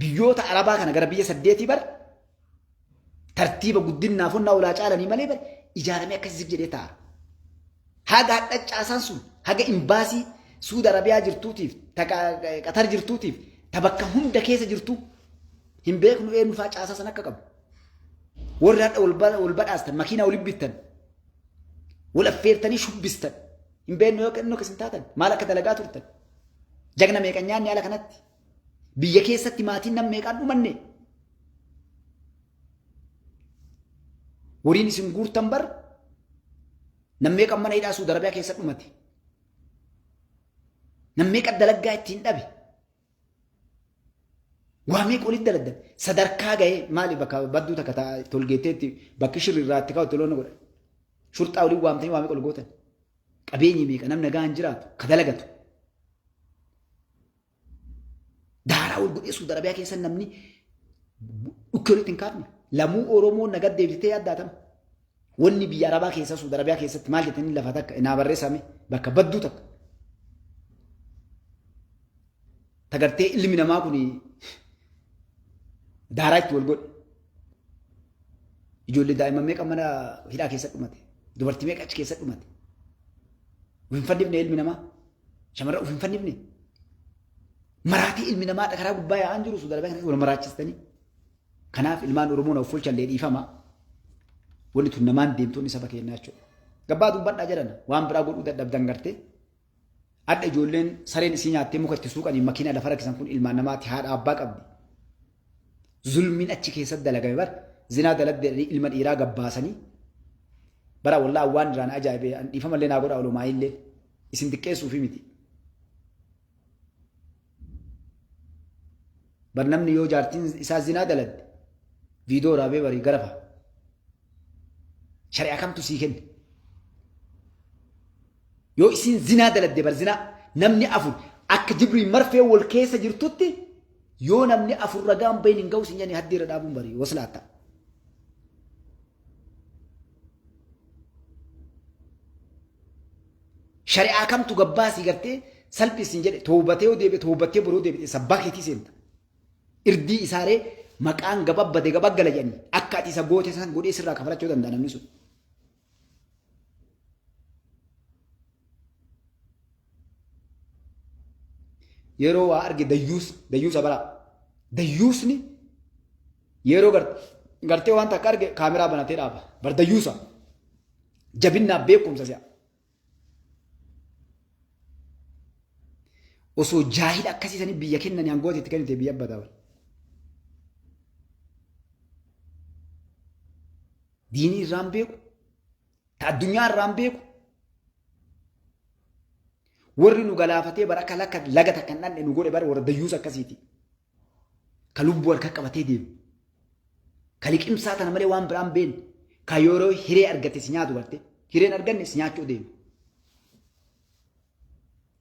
biyyoota arabaa kana gara biyya saddeetii bar tartiiba guddinnaaf honnaa ulaa caalanii malee bar ijaaramee akkasii jedhee ta'a. Haga hadha caasaan sun haga imbaasii Suud Arabiyaa jirtuutiif Qatar jirtuutiif bakka hunda keessa jirtu hin beeknu eenyu fa'aa caasaa san akka qabu. Warri hadha wal badhaastan makiinaa waliin bittan wal affeertanii shubbistan hin beeknu yoo kennu akkasiin taatan maal akka dalagaa turtan. Jagna meeqan nyaanni haala kanatti biyya keessatti maatiin nam meeqaan dhumanne wariin isin guurtan bar nam meeqan mana hidhaa Suud Arabiyaa keessa dhumate nam meeqan dalagaa ittiin dhabe waa meeqa walitti daladdan sadarkaa ga'ee maali bakka badduu takka tolgeetteetti bakki shirri irraatti kaa'u toloonni godhan shurxaa waliin waamtanii waa meeqa ol gootan qabeenyi meeqa namni nagaan jiraatu ka dalagatu. Daaraa wal godhee Suud Arabiyaa keessa namni dhukkee walitti hin kaafne lamuu Oromoo nagaa deebitee yaaddaatama. Wanni biyya Arabaa keessa Suud Arabiyaa keessatti maal jettanii lafa takka naa barreessame bakka badduu takka. Tagartee ilmi namaa kun daaraa itti wal godhe. Ijoollee daa'imman meeqa mana hidhaa keessatti dhumate dubartii meeqa achi keessatti dhumate. Uf hin fannifne ilmi namaa shamarran uf hin fannifne. Maraatii ilmi namaa karaa gubbaa yaa'an jiru Suud Arabiyaa wal maraachistanii. Kanaaf ilmaan Oromoo na uffolchallee dhiifama. Wanni tun namaan deemtoonni saba keenyaa jechuudha. Gabbaa dubbadhaa jedhana waan biraa godhuu dadhabdan gartee. Adda ijoolleen sareen isii nyaattee muka itti suuqanii makiina lafa rakkisan kun ilmaan namaatti haadha abbaa qabdi. Zulmiin achi keessatti dalagame bar zinaa dalagdee ilma dhiiraa gabbaasanii bara wallaa waan irraan ajaa'ibee dhiifamallee naa godha olumaa illee isin xiqqeessuufi miti. Bar namni yoo jaartiin isaa zinaa dalagde viidiyoo raabee barii garafa. Shari'aa kamtu sii kenne? Yoo isin zinaa dalagde bar zinaa namni afur akka Jibriil marfee wal keessa jirtutti yoo namni afur ragaan bayin hin ga'u sinyani haddiirra dhaabuun barii waslaata. Shari'aa kamtu gabbaasii gartee salphisiin jedhe toobatee yoo deebi'e toobattee boroo deebi'e sabbaa keetii seenta. Irdii isaaree maqaan gababbate gabaggala jedhanii akka ati isa goote san godhee sirraa kafalachuu danda'a namni sun. Yeroo waa arge dayyuusa bara dayyuusni yeroo gartee waan takka arge kaameraa banatee dhaaba bar dayyuusa jabinnaaf beekumsa si'a. Osoo jaahila akkasiisanii biyya kennanii hangooti itti kennite biyya abbataa. Diinii irraan beeku, addunyaa irraan beeku. Warri nu galaafatee bara akka laga takka hin dhandhe nu godhe bara warra dayyuusa akkasiiti. Ka lubbuu harka qabatee deemu. Ka liqimsaa tana malee waan biraan beenu. Ka yeroo hiree argate si nyaatu barte. Hireen arganne si nyaachuu deemu.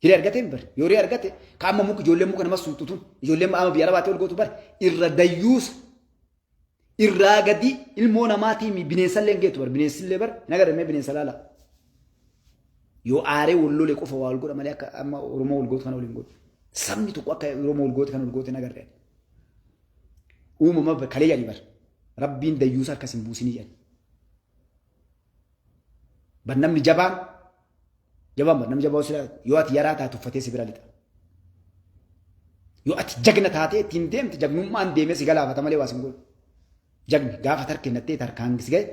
Hiree argate hin bare. Yoo hiree argate ka amma muka ijoolleen muka nama suuxutun ijoolleen amma biyya alabaatee ol gootu bare irra dayyuusa. Irraa gadi ilmoo namaatii bineensallee hin geetu bar bineensillee bar hin agarre bineensa laala. Yoo aaree wallolee qofa waa wal godha malee akka amma Oromoo wal gootu kana waliin godhu. Sabni tokko akka Oromoo wal gootu kana wal gootu hin agarre. Uumama kalee jedhani bar Rabbiin dayyuusa akkas hin buusinii jedhani. Bar namni jabaan bar namni jabaa sila yoo ati yaraa taate uffatee si bira lixa. Yoo ati jagna taatee ittiin deemte jagnummaan deemee si galaafata malee waa sin godhu. Jagni gaafa tarkeennattee tarkaan si ga'e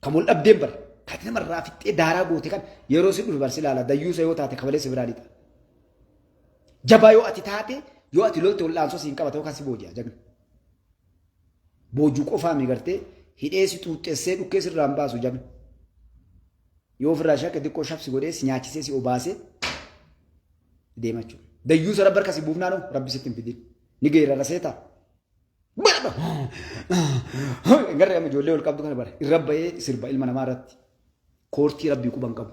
kan wal dhabdeen bar kaati namarraa fixxee daaraa goote kan yeroo si dhufe bar si ilaala dayyuusa yoo taate kabalee si biraa lixa. Jabaa yoo ati taate yoo ati lolte wal dhaansoo siin qabate yookaan si booji'a jagni. Boojuu qofaa migartee hidhee si xuuxxessee dhukkee sirraa hin baasu jagni. Yoo ofirraa shakka xiqqoo shabsi godhee si nyaachisee si obaasee deema jechuudha. Dayyuusa rabbi harka si buufnaanoo rabbi sitti hin fidin. Ni geerarra seetaa. Garee amma ijoollee ol qabdu kana bare irra bahee sirba ilma namaa irratti koortii rabbii quban qabu.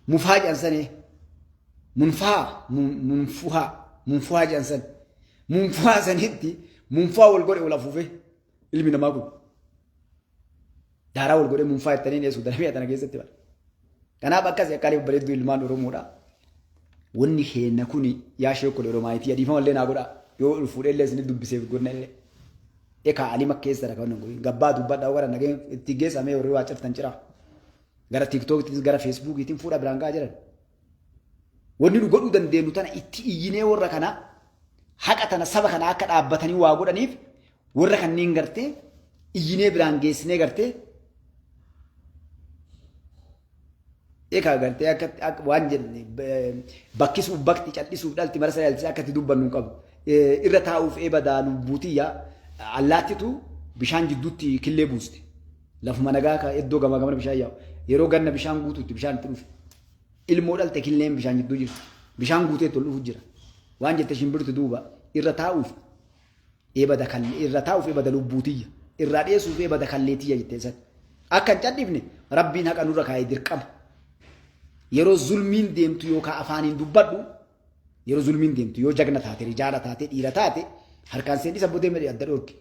Mufaa jaansanii munfuhaa jaansan munfuhaa sanitti munfuhaa wal godhe wal afuufee ilmi namaa kun daaraa wal godhe munfuhaa ittanii dhiyeessu danbii tana keessatti bara. Kanaaf akkasii akka aliif bareedduu ilmaan Oromoodha. Wanni keenya kuni yaa sheekoo Oromaayitii adiifama illee naa godha yoo fuudhee illee isin dubbiseef godna illee. Ekaa alima keessa dha kan gabbaa dubbadhaa gara nageen itti geessamee warri waa cirtan cira. Gara TikTokittis gara Facebookiitiin fuudha biraan gaa jiran. Wanni nu godhuu dandeenyu tana itti iyyinee warra kana haqa tana saba kana akka dhaabbatanii waa godhaniif warra kanneen gartee iyyinee biraan geessinee gartee ekaa gartee akka waan jenne bakkisuuf bakti callisuuf dhalti marsa dhalti akka itti dubbannu qabu irra taa'uuf eebadaa lubbuutiyyaa allaattitu bishaan jidduutti killee buuste lafuma nagaa ka iddoo gama gamana bishaan yaa'u yeroo ganna bishaan guutuutti bishaan itti dhufe ilmoo dhalte killeen bishaan jidduu jirti bishaan guutee tol dhufu jira waan jette shimbirtu duuba irra taa'uuf eebada lubbuutiyya irraa dheessuuf eebada kalleetiyya jettee san akka hin cadhifne rabbiin haqa nurra kaa'ee dirqama yeroo zulmiin deemtu yookaan afaaniin dubbadhu yeroo zulmiin deemtu yoo jagna taate rijaala taate dhiira taate harkaan seenii sabbotee medhee adda dhorki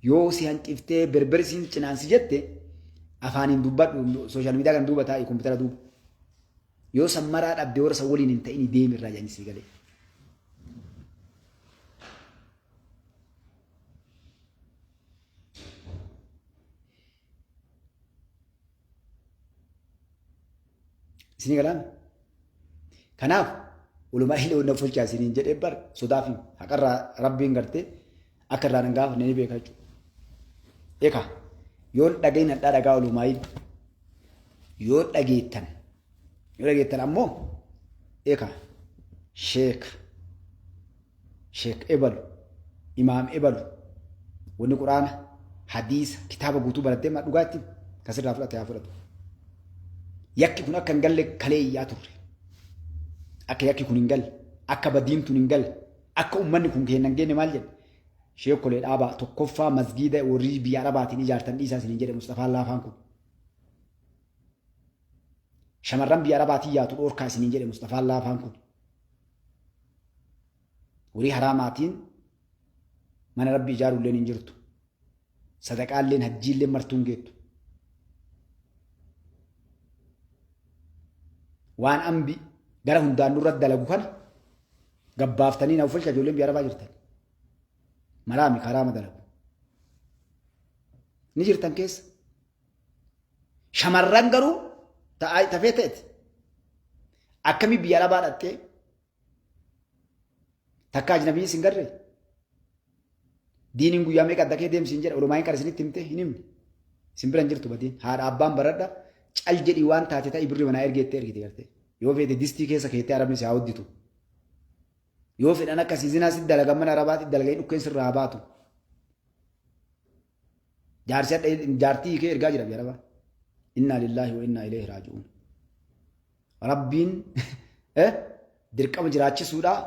yoo si hanqiftee berbersiin cinaansi jette afaaniin dubbadhu sooshaal miidiyaa kan duuba taa'e kompiitara duuba yoo sammaraa dhabde warra san waliin hin ta'in deemi irraa jedhanii si galee. Isinii galaame. Kanaaf walumaa hidha wanta folchaa isiniin jedhee bar sodaaf haqarraa rabbiin gartee akka irraa nan gaafa ni beeka jechuudha. Ekaa yoo dhagayin hadhaa dhagaa walumaa yoo dhageettan ammoo ekaa sheek ebalu imaam ebalu wanni quraana hadiisa kitaaba guutuu barattee maa dhugaatti kasirraa fudhate haa fudhatu. Yakki kun akka hin galle kalee iyyaa turre. Akka yakki kun hin galle, akka badiin tun hin galle, akka uummanni kun kennan geenne maal jedhe? Sheekolee dhaabaa tokkoffaa masgiida warri biyya Arabaatiin ijaartan dhiisaa isiniin jedhe Mustafaan Laafaan kun. Shamarran biyya Arabaatiin yaatu dhoorkaa isiniin jedhe Mustafaan Laafaan kun. Warri haraamaatiin mana rabbi ijaaruulleen hin jirtu. Sadaqaalleen hajjiilleen martuun geettu. Waan ambi gara hundaan nurra dalagu kana gabbaaftanii na ufalcha ijoolleen biyya Arabaa jirtan. Maraami karaama dalagu. Ni jirtan keessa. Shamarran garuu tafee ta'eeti. Akkamii biyya Arabaa dhattee takka ajnabii sin garree. Diiniin guyyaa meeqa addakee deemsiin jedha olumaayin qara isinitti himtee hin himne. Sin biran jirtu badiin haadha abbaan baradha. Cal jedhii waan taate ta'e birri manaa ergeettee ergite gartee. Yoo fedhe distii keessa keettee arabni si haa hodditu. Yoo fedhan akka siizinaa sitti dalagan mana arabaatti dalaganii dhukkeen sirraa haa baatu. Jaartii kee ergaa jira biyya arabaa. Innaa lillaahi wa innaa ilayhi raaji'uun. Rabbiin dirqama jiraachisuudhaa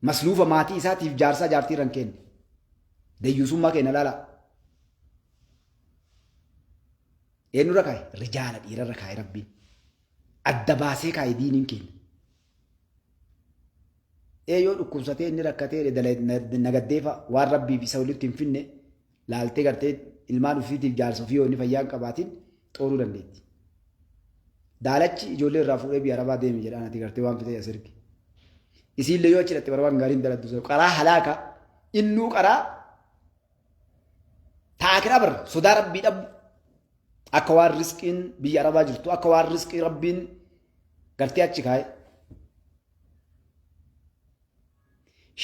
masluufa maatii isaatiif jaarsaa jaartii irraan kenne. Dayyuusummaa keenya laalaa. Eenyurra kaa'e? Rijaala dhiirarra kaa'e rabbiin. Adda baasee kaa'e diiniin keenya. Yoo dhukkubsatee inni rakkatee nagaddeefa waan rabbiif isa walitti hin finne laaltee gartee ilmaan ofiitiif jaarsa ofii yoo inni fayyaa hin qabaatin xooluu dandeetti. Daalachi ijoollee irraa fuudhee biyya Arabaa deeme jedhaan ati gartee waan fitee as erge. Isiillee yoo achi dhatte barbaan gaariin daladdu qaraa halaaka innuu qaraa taakira barra sodaa rabbii dhabu. Akka waan riskiin biyya Arabaa jirtu akka waan riskii rabbiin gartee achi kaa'e.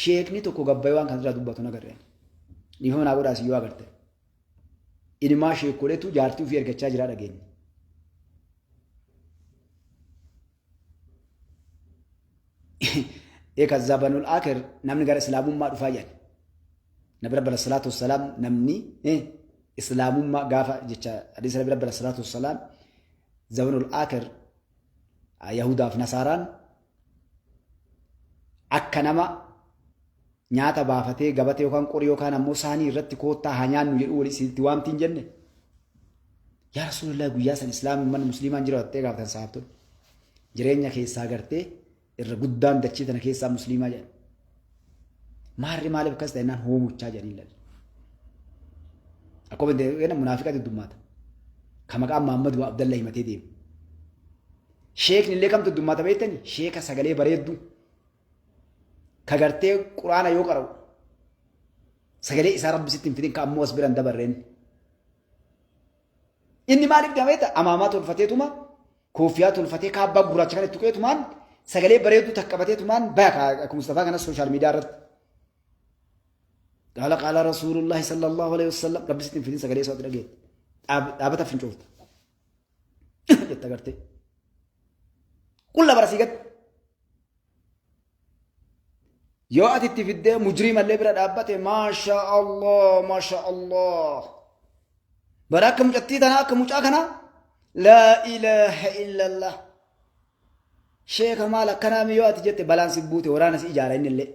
Sheekni tokko gabbayee waan kanarraa dubbatu nagarreen. Dhiifama naa godhaas yoo agarte. Ilmaa sheekoleetu jaartii ofii ergachaa jira dhageenya. Eeka zabanul akir namni gara islaamummaa dhufaa jedhan. Nabi Rabbi Salaatu Wassalaam namni islaamummaa gaafa jecha hadiisa Nabi Rabbi Salaatu Wassalaam zabanul akir Yahudaaf Nasaaraan akka nama nyaata baafatee gabatee yookaan qorii yookaan ammoo saanii irratti koottaa haa nyaannu jedhu walii sitti waamtiin jenne. Yaa Rasuulillah guyyaa san islaamin mana musliimaan jiraattee gaafatan saabtun jireenya keessaa gartee irra guddaan dachee tana keessaa musliimaa jedhan. Maarri maaliif akkas ta'e naan hoomuchaa jedhanii lalle. Akkuma ta'e munaafiqa duddummaata. Ka maqaan Muhammad wa Abdallah himatee deemu. sheekni illee kamtu dummaata beektani sheeka sagalee bareeddu kagartee quraana yoo qara'u sagalee isaa rabbi sitti hin fidin ka ammoo as biran dabarreen inni maaliif dameeta amaamaa tolfateetuma koofiyaa tolfatee kaabbaa gurraacha kana tuqeetumaan sagalee bareeddu takkabateetumaan baka akka Mustafaa kana sooshaal miidiyaa irratti قال رسول الله صلى الله عليه وسلم ربي ستين فيدين سقالي صوت رجيت أبدا فين شوفت يتقرتي كل براسيقت يوأتي تفيد مجرم اللي برا أبته ما شاء الله ما شاء الله براكم جتيتنا كم مجاكنا لا إله إلا الله شيخ مالك كنا ميوأتي جت بالانس بوتي ورانا سيجارة إن اللي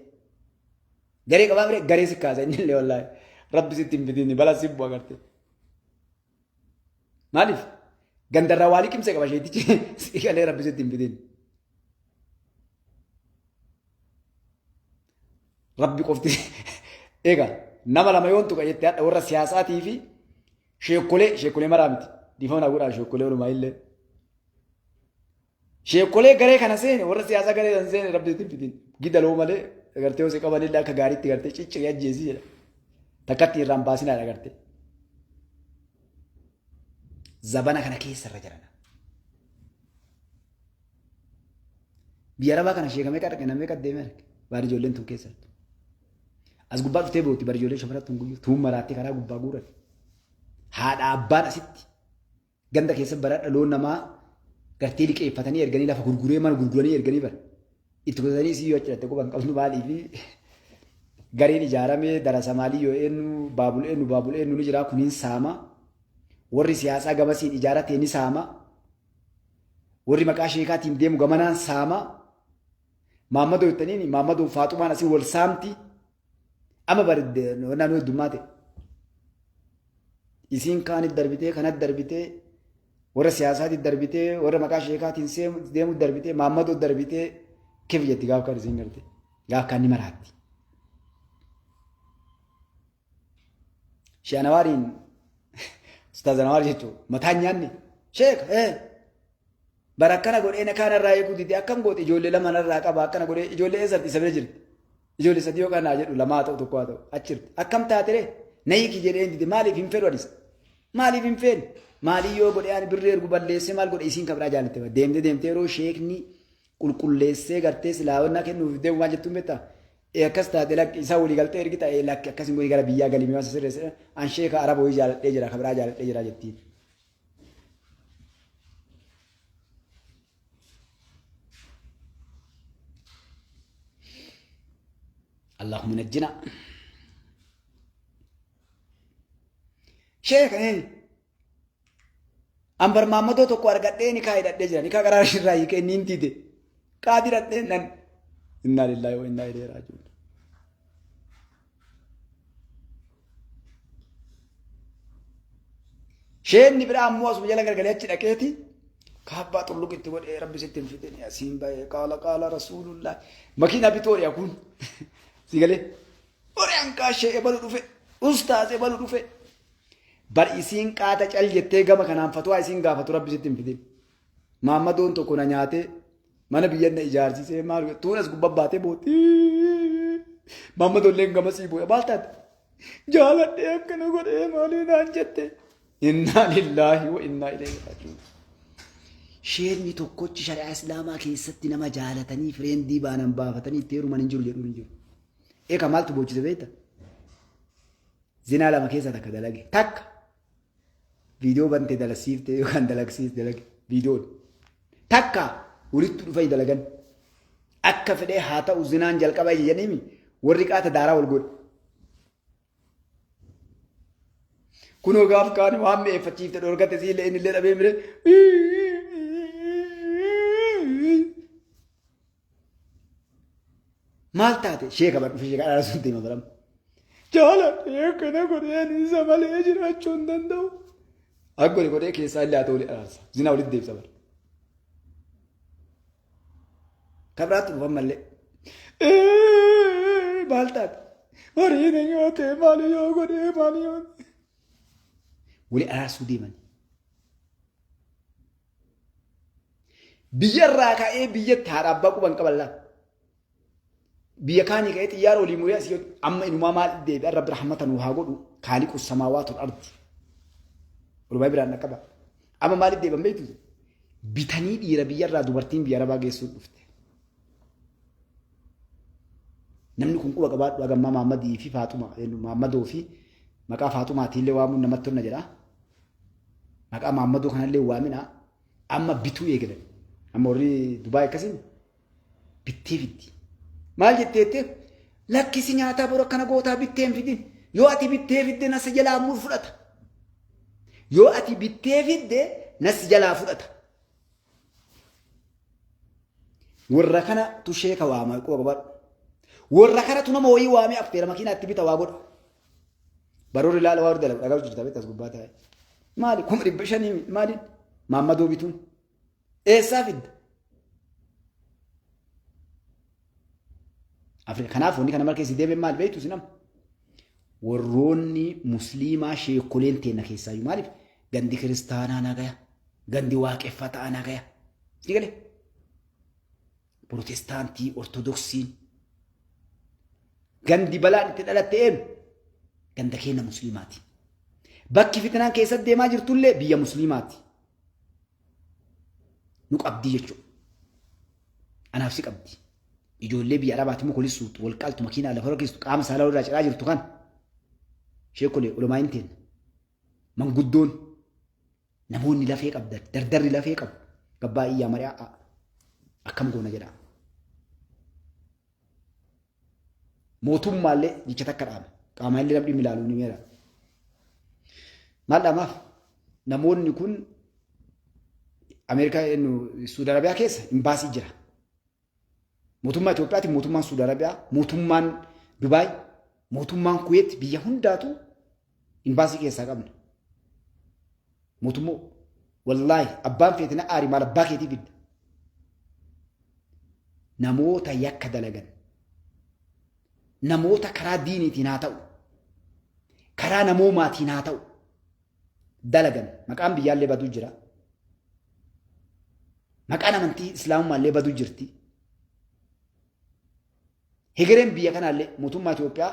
Garee qabaa bire garee sikkaasa inni illee wallaahi rabbi sitti hin fidinni balaa si bu'a garte. Maaliif gandarraa waa liqimsee qaba sheetichi si galee rabbi sitti hin fidinni. Rabbi qofti egaa nama lama yoon tuqa jettee hadha warra siyaasaatii fi sheekolee maraa miti dhiifama godhaa sheekolee walumaa illee. Sheekolee garee kana seene warra siyaasaa garee kan seene rabbi sitti hin fidinni gidaloo malee. Agartee osoo qabanillee akka gaariitti agartee cicciree ajjeesii jedha. Takkatti irraan baasinaadha agartee. Zabana kana keessa irra jiran. Biyya Arabaa kana sheekamee qarqee namee qaddeemee arge. Baadii ijoolleen tun keessatti. As gubbaa dhuftee booti baadii ijoolleen shamarratti tun guyyuu tuun maraattee karaa gubbaa guuran. Haadha abbaan asitti ganda keessa bara dhaloon namaa gartee liqeeffatanii erganii lafa gurguree mana gurguranii erganii bara. Itti kutatanii si yoo achiratti quban qabnu maaliif gareen ijaaramee darasa maalii yoo baabul eenyu ni jira kuniin saama warri siyaasaa gamasiin ijaaratee ni saama warri maqaa sheekaatiin deemu gamanaan saama Maammadoo jettaniin Maammadoo Faaxumaan asii wal saamti ama bareedde naannoo heddummaate isiin kaanit darbitee kanat darbitee warra siyaasaatiin darbitee warra maqaa sheekaatiin deemu darbitee Maammadoo darbitee كيف جتي قاف كان زين قلتي قاف كان نمراتي شيء أنا وارين أستاذ أنا وارين جتو متانياني شيخ بركنا قول إنا كان الرأي كودي دي أكم قول إجولة لما نرى كابا كنا قول إجولة إزر تسمع جرت إجولة سديو كان أجر لما أتو تقواتو أشرت أكم تاتري نيجي كجرين دي مالي فين فيروديس مالي فين فين مالي يو قول يعني برير قبل ليس مال قول إسين كبر جالته ديم تيرو شيخني qulqulleessee gartee silaawannaa kennuuf deemu waan jettuun beektaa akkas taate isaa walii galtee ergita lakki akkas immoo gara biyyaa galii mi'aasa sirreessa an sheeka araba wayii jaaladhee jira kabiraa jaaladhee jira jettiin. Allahumma najjina sheeka an bar Maammadoo tokko argadhee ni kaa hidhadhee jira ni kaa qaraa irraa hiikee ni intiite. قادر أن إنا لله وإنا إليه راجعون شيء نبرة أمواس بجلا قال يا ترى كهبة طلوق تقول إيه ربي ستين في الدنيا سيمبا قال رسول الله مكينة بتور يكون سيقله أوريان كاشة يبلو رفع أستاذ يبلو رفع بر إسين كاتا جل يتجا مكانام فتوى إسين قافة ربي ستين في الدنيا Maammadoon tokko na nyaatee mana biyyanna ijaarsisee maal tuunas gubbabbaatee booti. Maammadoon illee gamasii boo'e maal taate jaaladhee akkana godhee maalii naan jette. Innaa lillaahi wa innaa ilayhi raaji'uun. Sheerni tokkochi shari'aa islaamaa keessatti nama jaalatanii fireendii baanan baafatanii itti heeruman hin jiru jedhuun hin jiru. Eeka maaltu boochise beekta? Zinaa lama keessa takka dalage. Takka viidiyoo bantee dalagsiiftee yookaan dalagsiis dalage viidiyoon. Takka walitti dhufanii dalagan. Akka fedhee haa ta'u zinaan jalqaba jedhaniimi warri qaata daaraa wal godhe. Kunoo gaaf kaan waan mi'eeffachiifte dhorkate siillee inni illee dhabee mire. Maal taate sheeka bar dhufe sheeka dhaala sun deema baram. Jaaladhee akkana godheen isa malee jiraachuu hin danda'u. Akka godhee keessaa illee haa ta'u dhalarsa. Zinaa walitti deebisa bara. Kabraatti dhufan mallee. Maal taate? Horii na nyaatee maali yoo godhee maali yoo. Wali araarsuu deeman. biyya irraa ka'ee biyyatti haadha abbaa quban qaballaa. Biyya kaanii ka'ee xiyyaara olii muree asii amma inumaa maal deebi'an rabbi rahmatan haa godhu kaaliqu samaawaatu ardi. Olumaa biraan dhaqqaba. Amma maaliif deebi'an beektu? Bitanii dhiira biyyarraa dubartiin biyya arabaa geessuun dhufte. Namni kun quba qabaadhu agammaa Maammadii fi Faaxuma Maammadoo fi maqaa Faaxumaatiin illee waamuun namatti tolna jedha. Maqaa Maammadoo kanallee waamina amma bituu eegalan. Amma warri Dubaay akkasiin bittee fiddi. Maal jetteettee lakkisi nyaataa bora kana gootaa bitteen fidin yoo ati bittee fidde nasi jalaa mur fudhata. Yoo ati bittee fidde nasi jalaa fudhata. Warra kana tu sheeka waama quba qabaadhu. Warra kana tu nama wayii waamee affeera makiinaatti bita waa godha. Baroorri ilaala waa dalagu dhagaa jirta beektas gubbaa taa'e. Maali 500 maali Maammadoo bituun eessaa fidda? Kanaaf wanni kana markeessi deebiin maal beektu sinam warroonni musliimaa sheekoleen teenna keessaayyuu maaliif gandi kiristaanaa nagaya gandi waaqeffataa nagaya si galee protestaantii ortodoksiin gandi balaan itti dhalatte eenyu ganda keenya musliimaati bakki fitnaan keessatti deemaa jirtullee biyya musliimaati nu qabdii jechuudha anaaf si qabdi. Ijoollee biyya arabaati mu kulisuutu wal qaltu makiinaa lafa rakkistu qaama saalaa irraa ciraa jirtu kan sheekolee olumaa hin teenne manguddoon namoonni lafee qabdan dardarri lafee qabu gabbaa iyyaa mari'aa akkam goona jedha. Mootummaallee jecha takka dhaaba qaamaa illee namni ilaaluu ni meera. Maal dhaamaaf namoonni kun Ameerikaa Suudi Arabiyaa keessa imbaasii jira. Mootummaa Itoophiyaati mootummaan Suudi Arabiyaa mootummaan Dubaay mootummaan Kuweet biyya hundaatu imbaasii keessaa qabna. Mootummaa wallaahi abbaan feetina aarii maal abbaa keetii fidda. Namoota yakka dalagan namoota karaa diiniitiin haa ta'u karaa namoomaatiin haa ta'u dalagan maqaan biyyaallee baduu jira. Maqaan amantii islaamumaallee baduu jirti. Hegereen biyya kanaallee mootummaa Itoophiyaa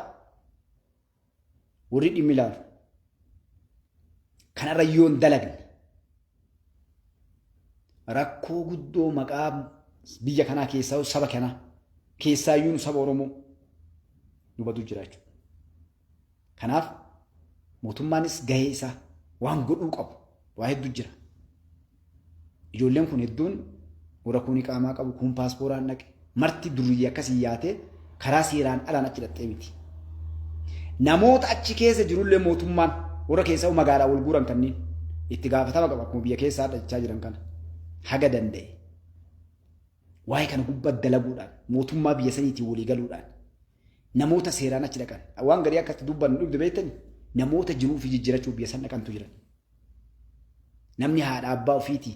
warri dhimmi ilaalu kanarra yoon dalagne rakkoo guddoo maqaa biyya kanaa keessaa saba kanaa keessaayyuu saba Oromoo nu baduu jira jechuudha. Kanaaf mootummaanis gahee isaa waan godhuu qabu waa hedduu jira. Ijoolleen kun hedduun warra kuunii qaamaa qabu kun paaspooraan dhaqe marti durii akkasii yaatee karaa seeraan alaan achi dhaxxee miti. Namoota achi keessa jirullee mootummaan warra keessaa magaalaa wal guuran kanneen itti gaafatama qaba akkuma biyya keessaa dhachaa jiran kana haga danda'e. Waa'ee kana gubbaa dalaguudhaan mootummaa biyya saniitiin walii galuudhaan namoota seeraan achi dhaqan waan garii akkatti dubbannu dhugde beektani namoota jiruu fi jijjiirachuuf biyya san dhaqantu jiran. Namni haadha abbaa ofiitii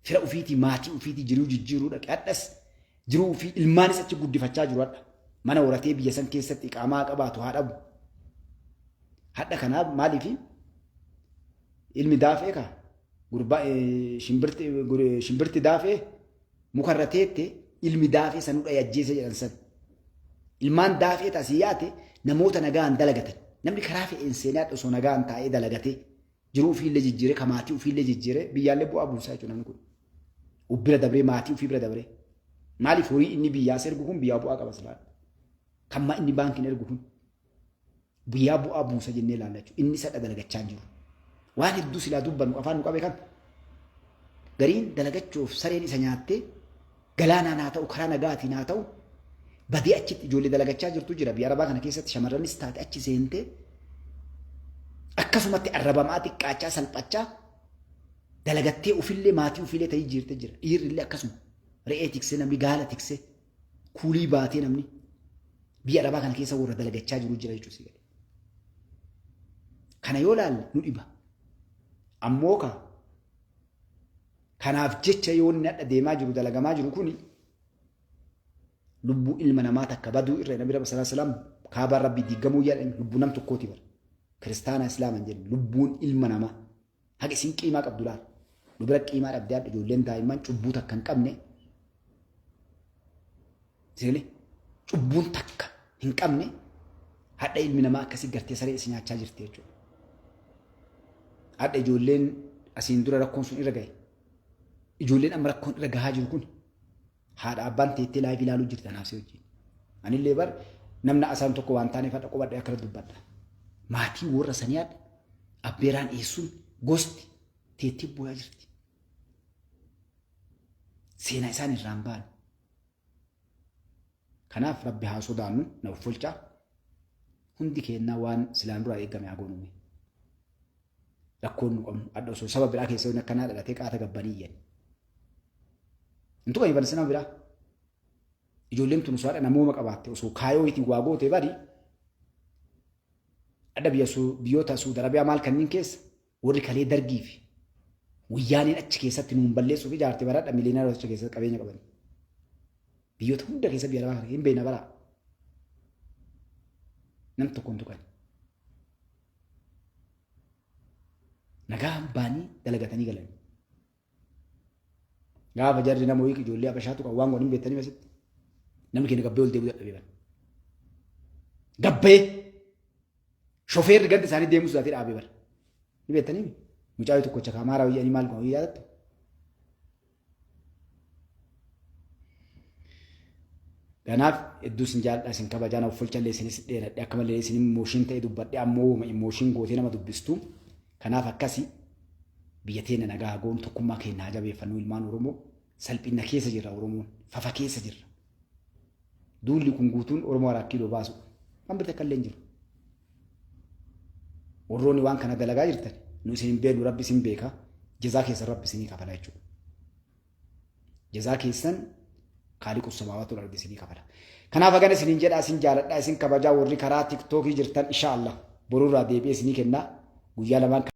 fira ofiitii maatii ofiitii jiruu jijjiiruu dhaqe hadhas jiruu fi ilmaanis achi guddifachaa jiru hadha. Mana horatee biyya san keessatti iqaamaa qabaatu haa dhabu. Hadha kanaaf maaliif ilmi daafee kaa gurbaa shimbirti daafee mukarra teette ilmi daafee sanuu ajjeese jedhan san. Ilmaan daafee taasii yaate namoota nagaan dalagatan. Namni karaa fe'een seenaa osoo nagaan taa'ee dalagatee jiruu ofiillee jijjiiree ka maatii ofiillee jijjiiree biyyaallee bu'aa buusaa jechuudha namni kun. Ubbira dabree maatii ofii bira dabree. Maaliif horii inni biyyaas ergu kun biyyaa bu'aa qaba silaadha. Kamma inni baankiin ergu kun biyyaa bu'aa buusa jennee ilaalla jechuudha. Inni sadha dalagachaa jiru. Waan hedduu silaa dubbannu afaan nu qabe kan gariin dalagachuuf sareen isa nyaattee galaanaan haa ta'u karaa nagaatiin haa ta'u badii achitti ijoollee dalagachaa jirtu jira. Biyya arabaa kana keessatti shamarranis taate achi seentee akkasumatti arrabamaa xiqqaachaa salphachaa dalagattee ofillee maatii ofillee ta'ii jirte jira. Dhiirrillee akkasuma re'ee tiksee namni gaala tiksee kuulii baatee namni biyya arabaa kana keessa warra dalagachaa jiru jira jechuudha. Kana yoo laalle nu dhiba. Ammoo kanaaf jecha yoo inni hadha deemaa jiru dalagamaa jiru kuni lubbuu ilma namaa takka baduu irra Nabi Rabbi sallallahu alaihi wasallam kaabaan rabbii diigamuu jedhan lubbuu nam tokkooti bara. Kiristaana Islaaman jedhu lubbuun ilma namaa haga isin qiimaa qabdu laal. Nu bira qiimaa dhabdee ijoolleen daa'imman cubbuu takka hin qabne Siree cubbuun takka hin qabne hadha ilmi namaa akkasii gartee saree isin nyaachaa jirti jechuudha. Hadha ijoolleen asiin dura rakkoon sun irra gahe. Ijoolleen amma rakkoon irra gahaa jiru kun haadha abbaan teettee laayif ilaaluu jirtan haasee wajjin. Anillee bar namna asaan tokko waan taaneef hadha qobadhee akkana dubbadha. Maatii warra sanii hadha abbeeraan eessuun gosti teettee booyaa jirti. Seenaa isaan irraan ba'an. Kanaaf rabbi haa sodaannu na uffolchaa hundi kennaa waan silaan duraa eegame haa goonume. Rakkoon nu qabnu adda osoo saba biraa keessa akka naa dhalatee qaata gabbanii iyyan. Intu kan iban sana biraa ijoolleen tun osoo namooma qabaatte osoo kaayoo itti waa goote bari adda biyyoota Suudi Arabiyaa maal kanneen keessa warri kalee dargii fi wayyaaniin achi keessatti nuun balleessuuf ijaarte baradha miliyoonaa achi keessatti qabeenya qaban. Biyyoota hunda keessa biyya lafaa hin beekna baraa. Nam tokkoon tuqan. Nagaa baanii dalagatanii galan. Gaafa jarri nama wayii ijoollee Habashaa tuqan waan godhin beektanii basitti. Namni keenya gabbee ol deebi'uu dadhabee. Gabbee shofeerri ganda isaanii deemuu sodaatee dhaabee bara. Ni beektanii mucaa tokkocha kaamaaraa wayyanii maal godhan yaadattu. Kanaaf hedduu isin jaalladha isin kabajaa naaf folchallee isinis dheeradhe akka malee isin mooshin ta'e dubbadhe ammoo mooshin gootee nama dubbistu. Kanaaf akkasii biyya teenya nagaa goon tokkummaa keenya haa jabeeffannu ilmaan Oromoo salphina keessa jirra Oromoon fafa keessa jirra. Duulli kun guutuun Oromoo rakkoo baasu waan birte akka illee hin jiru. Warroonni waan kana dalagaa jirtan nu isin beenu rabbi isin beeka jazaa keessan rabbi isinii kafala jechuudha. Jazaa keessan Kaaliqus Samaawaatu argisiisanii kafala. Kanaaf hagan isiniin jedha isin jaalladha isin kabajaa warri karaa TikTokii jirtan inshaallah boruurraa deebi'ee isinii kennaa guyyaa lamaan